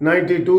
92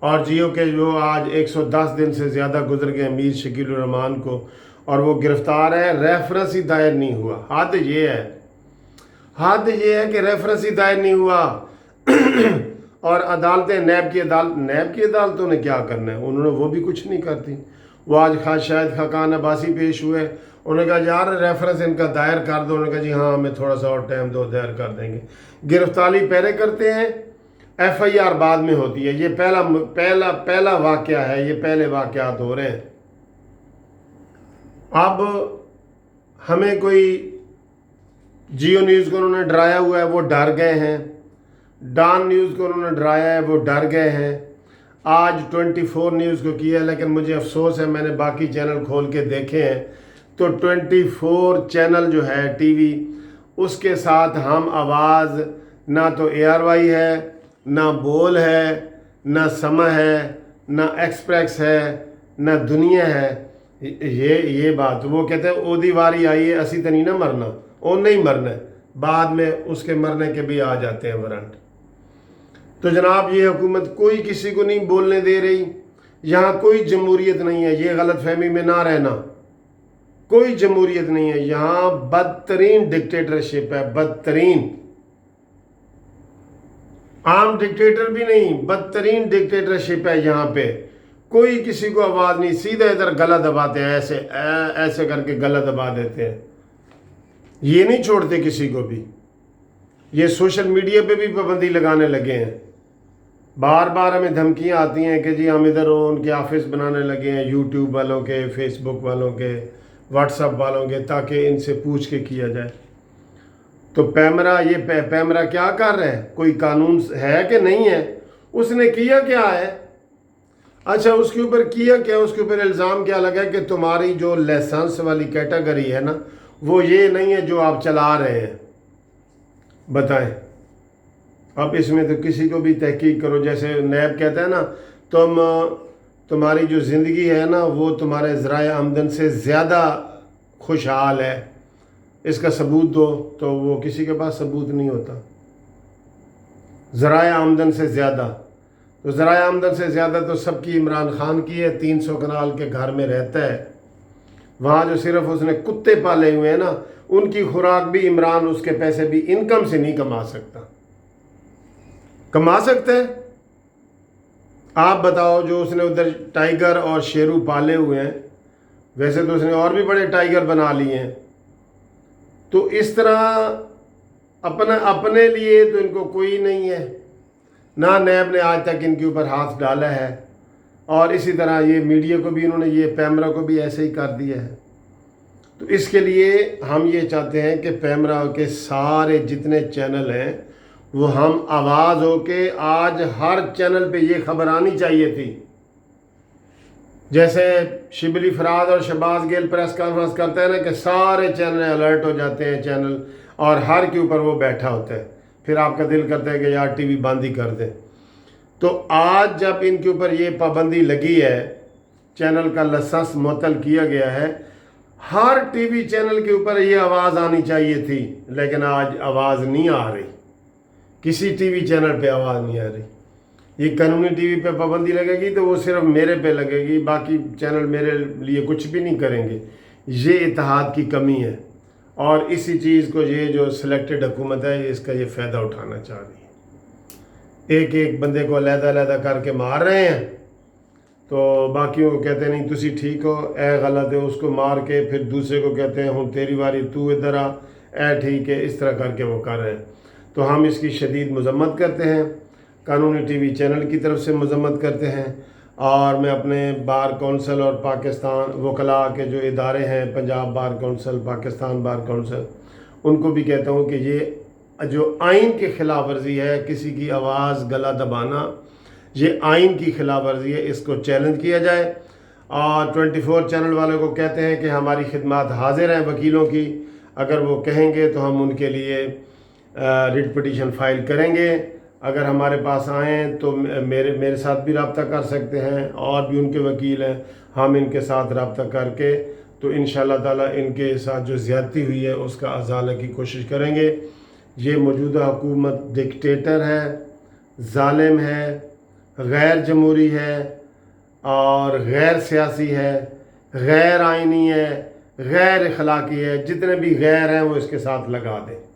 اور جیو کے جو آج 110 دن سے زیادہ گزر گئے میر شکیل الرحمان کو، اور وہ گرفتار ہے، ریفرنس ہی دائر نہیں ہوا۔ حد یہ ہے کہ ریفرنس ہی دائر نہیں ہوا اور عدالتیں نیب کی عدالتوں نے کیا کرنا ہے؟ انہوں نے وہ بھی کچھ نہیں کرتی۔ وہ آج شاید خاقان عباسی پیش ہوئے، انہوں نے کہا یار ریفرنس ان کا دائر کر دو، انہوں نے کہا جی ہاں ہمیں تھوڑا سا اور ٹائم دو، دائر کر دیں گے۔ گرفتاری پہلے کرتے ہیں، ایف آئی آر بعد میں ہوتی ہے۔ یہ پہلا واقعہ ہے، یہ پہلے واقعات ہو رہے ہیں۔ اب ہمیں کوئی جیو نیوز کو انہوں نے ڈرایا ہوا ہے، وہ ڈر گئے ہیں۔ ڈان نیوز کو انہوں نے ڈرایا ہے، وہ ڈر گئے ہیں۔ آج 24 نیوز کو کیا ہے، لیکن مجھے افسوس ہے میں نے باقی چینل کھول کے دیکھے ہیں تو 24 چینل جو ہے ٹی وی، اس کے ساتھ ہم آواز نہ تو اے آر وائی ہے، نہ بول ہے، نہ سما ہے، نہ ایکسپریس ہے، نہ دنیا ہے۔ یہ بات وہ کہتے ہیں او دی واری آئی ہے، اسی تو نہیں نہ مرنا، او نہیں مرنا ہے، بعد میں اس کے مرنے کے بھی آ جاتے ہیں وارنٹ۔ تو جناب یہ حکومت کوئی کسی کو نہیں بولنے دے رہی، یہاں کوئی جمہوریت نہیں ہے، یہ غلط فہمی میں نہ رہنا، کوئی جمہوریت نہیں ہے یہاں، بدترین ڈکٹیٹرشپ ہے، بدترین، عام ڈکٹیٹر بھی نہیں، بدترین ڈکٹیٹرشپ ہے یہاں پہ۔ کوئی کسی کو آواز نہیں، سیدھا ادھر گلا دباتے ہیں، ایسے کر کے گلا دبا دیتے ہیں، یہ نہیں چھوڑتے کسی کو بھی۔ یہ سوشل میڈیا پہ بھی پابندی لگانے لگے ہیں، بار بار ہمیں دھمکیاں آتی ہیں کہ جی ہم ادھر ان کے آفس بنانے لگے ہیں، یوٹیوب والوں کے، فیس بک والوں کے، واٹس ایپ والوں کے، تاکہ ان سے پوچھ کے کیا جائے۔ تو پیمرا کیا کر رہا ہے؟ کوئی قانون ہے کہ نہیں ہے؟ اس نے کیا کیا ہے؟ اچھا اس کے اوپر کیا کیا؟ اس کے اوپر الزام کیا لگا کہ تمہاری جو لائسنس والی کیٹیگری ہے نا، وہ یہ نہیں ہے جو آپ چلا رہے ہیں۔ بتائیں، اب اس میں تو کسی کو بھی تحقیق کرو، جیسے نیب کہتا ہے نا تمہاری جو زندگی ہے نا وہ تمہارے ذرائع آمدن سے زیادہ خوشحال ہے، اس کا ثبوت دو، تو وہ کسی کے پاس ثبوت نہیں ہوتا۔ ذرائع آمدن سے زیادہ، تو ذرائع آمدن سے زیادہ تو سب کی عمران خان کی ہے، 300 کنال کے گھر میں رہتا ہے، وہاں جو صرف اس نے کتے پالے ہوئے ہیں نا، ان کی خوراک بھی عمران اس کے پیسے بھی انکم سے نہیں کما سکتا۔ کما سکتا ہے؟ آپ بتاؤ، جو اس نے ادھر ٹائیگر اور شیرو پالے ہوئے ہیں، ویسے تو اس نے اور بھی بڑے ٹائیگر بنا لیے ہیں، تو اس طرح اپنے لیے تو ان کو کوئی نہیں ہے، نہ نیب نے آج تک ان کے اوپر ہاتھ ڈالا ہے، اور اسی طرح یہ میڈیا کو بھی انہوں نے، یہ پیمرا کو بھی ایسے ہی کر دیا ہے۔ تو اس کے لیے ہم یہ چاہتے ہیں کہ پیمرا کے سارے جتنے چینل ہیں وہ ہم آواز ہو کے، آج ہر چینل پہ یہ خبر آنی چاہیے تھی، جیسے شبلی فراد اور شہباز گل پریس کانفرنس کرتے ہیں نا کہ سارے چینل الرٹ ہو جاتے ہیں چینل، اور ہر کے اوپر وہ بیٹھا ہوتا ہے، پھر آپ کا دل کرتا ہے کہ یار ٹی وی بند ہی کر دیں۔ تو آج جب ان کے اوپر یہ پابندی لگی ہے، چینل کا لائسنس معطل کیا گیا ہے، ہر ٹی وی چینل کے اوپر یہ آواز آنی چاہیے تھی، لیکن آج آواز نہیں آ رہی، کسی ٹی وی چینل پہ آواز نہیں آ رہی۔ یہ قانونی ٹی وی پہ پابندی لگے گی تو وہ صرف میرے پہ لگے گی، باقی چینل میرے لیے کچھ بھی نہیں کریں گے۔ یہ اتحاد کی کمی ہے، اور اسی چیز کو یہ جو سلیکٹڈ حکومت ہے اس کا یہ فائدہ اٹھانا چاہ رہی ہے۔ ایک بندے کو علیحدہ کر کے مار رہے ہیں، تو باقیوں کو کہتے ہیں نہیں تسی ٹھیک ہو، اے غلط ہے، اس کو مار کے پھر دوسرے کو کہتے ہیں ہوں تیری واری، تو ادھر آ، اے ٹھیک ہے، اس طرح کر کے وہ کر رہے ہیں۔ تو ہم اس کی شدید مذمت کرتے ہیں، قانونی ٹی وی چینل کی طرف سے مذمت کرتے ہیں، اور میں اپنے بار کونسل اور پاکستان وکلاء کے جو ادارے ہیں، Punjab bar council, Pakistan bar council, ان کو بھی کہتا ہوں کہ یہ جو آئین کی خلاف ورزی ہے، کسی کی آواز گلا دبانا، یہ آئین کی خلاف ورزی ہے، اس کو چیلنج کیا جائے۔ اور 24 چینل والوں کو کہتے ہیں کہ ہماری خدمات حاضر ہیں وکیلوں کی، اگر وہ کہیں گے تو ہم ان کے لیے ریٹ پٹیشن فائل کریں گے، اگر ہمارے پاس آئیں تو میرے ساتھ بھی رابطہ کر سکتے ہیں، اور بھی ان کے وکیل ہیں، ہم ان کے ساتھ رابطہ کر کے تو انشاءاللہ تعالی ان کے ساتھ جو زیادتی ہوئی ہے اس کا ازالہ کی کوشش کریں گے۔ یہ موجودہ حکومت ڈکٹیٹر ہے، ظالم ہے، غیر جمہوری ہے اور غیر سیاسی ہے، غیر آئینی ہے، غیر اخلاقی ہے، جتنے بھی غیر ہیں وہ اس کے ساتھ لگا دیں۔